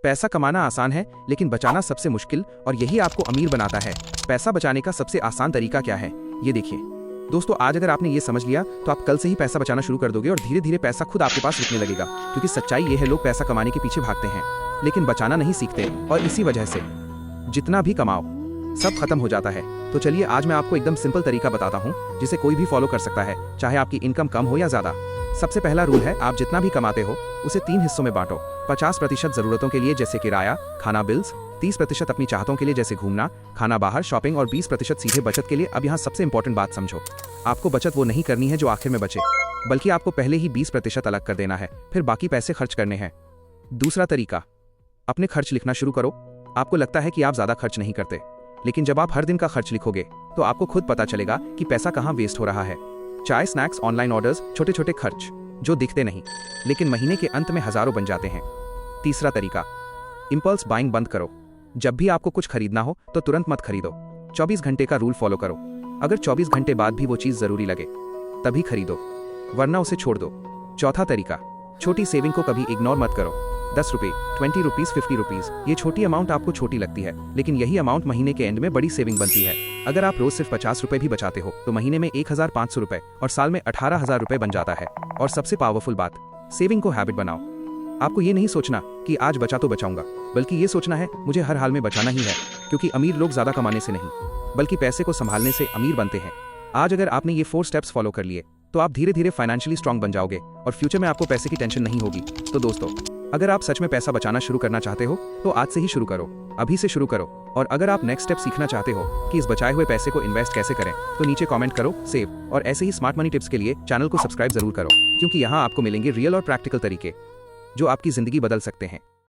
पैसा कमाना आसान है, लेकिन बचाना सबसे मुश्किल, और यही आपको अमीर बनाता है। पैसा बचाने का सबसे आसान तरीका क्या है, ये देखिए। दोस्तों, आज अगर आपने ये समझ लिया तो आप कल से ही पैसा बचाना शुरू कर दोगे और धीरे धीरे पैसा खुद आपके पास रुकने लगेगा। क्योंकि सच्चाई ये है, लोग पैसा कमाने के पीछे भागते हैं लेकिन बचाना नहीं सीखते, और इसी वजह से जितना भी कमाओ सब खत्म हो जाता है। तो चलिए आज मैं आपको एकदम सिंपल तरीका बताता हूँ जिसे कोई भी फॉलो कर सकता है, चाहे आपकी इनकम कम हो या ज्यादा। सबसे पहला रूल है, आप जितना भी कमाते हो उसे 3 हिस्सों में बांटो। 50% जरूरतों के लिए जैसे किराया, खाना, बिल्स। 30% अपनी चाहतों के लिए जैसे घूमना, खाना, बाहर, शॉपिंग। और 20% सीधे बचत के लिए। अब यहाँ सबसे इंपॉर्टेंट बात समझो, आपको बचत वो नहीं करनी है जो आखिर में बचे, बल्कि आपको पहले ही 20% अलग कर देना है, फिर बाकी पैसे खर्च करने हैं। दूसरा तरीका, अपने खर्च लिखना शुरू करो। आपको लगता है कि आप ज्यादा खर्च नहीं करते, लेकिन जब आप हर दिन का खर्च लिखोगे तो आपको खुद पता चलेगा कि पैसा कहाँ वेस्ट हो रहा है। चाय, स्नैक्स, ऑनलाइन ऑर्डर्स, छोटे छोटे खर्च जो दिखते नहीं लेकिन महीने के अंत में हजारों बन जाते हैं। तीसरा तरीका, इंपल्स बाइंग बंद करो। जब भी आपको कुछ खरीदना हो तो तुरंत मत खरीदो। 24 घंटे का रूल फॉलो करो। अगर 24 घंटे बाद भी वो चीज जरूरी लगे तभी खरीदो, वरना उसे छोड़ दो। चौथा तरीका, छोटी सेविंग को कभी इग्नोर मत करो। 10 रुपये, 20 रुपीज, 50 रुपीज, ये छोटी अमाउंट आपको छोटी लगती है, लेकिन यही अमाउंट महीने के एंड में बड़ी सेविंग बनती है। अगर आप रोज सिर्फ 50 रुपए भी बचाते हो तो महीने में 1500 रुपए और साल में 18,000 रुपए बन जाता है। और सबसे पावरफुल बात, सेविंग को हैबिट बनाओ। आपको ये नहीं सोचना कि आज बचा तो बचाऊंगा, बल्कि ये सोचना है मुझे हर हाल में बचाना ही है। क्योंकि अमीर लोग ज्यादा कमाने से नहीं, बल्कि पैसे को संभालने से अमीर बनते हैं। आज अगर आपने ये 4 स्टेप्स फॉलो कर लिए तो आप धीरे धीरे फाइनेंशियली स्ट्रांग बन जाओगे और फ्यूचर में आपको पैसे की टेंशन नहीं होगी। तो दोस्तों, अगर आप सच में पैसा बचाना शुरू करना चाहते हो तो आज से ही शुरू करो, अभी से शुरू करो। और अगर आप नेक्स्ट स्टेप सीखना चाहते हो कि इस बचाए हुए पैसे को इन्वेस्ट कैसे करें, तो नीचे कमेंट करो सेव। और ऐसे ही स्मार्ट मनी टिप्स के लिए चैनल को सब्सक्राइब जरूर करो, क्योंकि यहाँ आपको मिलेंगे रियल और प्रैक्टिकल तरीके जो आपकी जिंदगी बदल सकते हैं।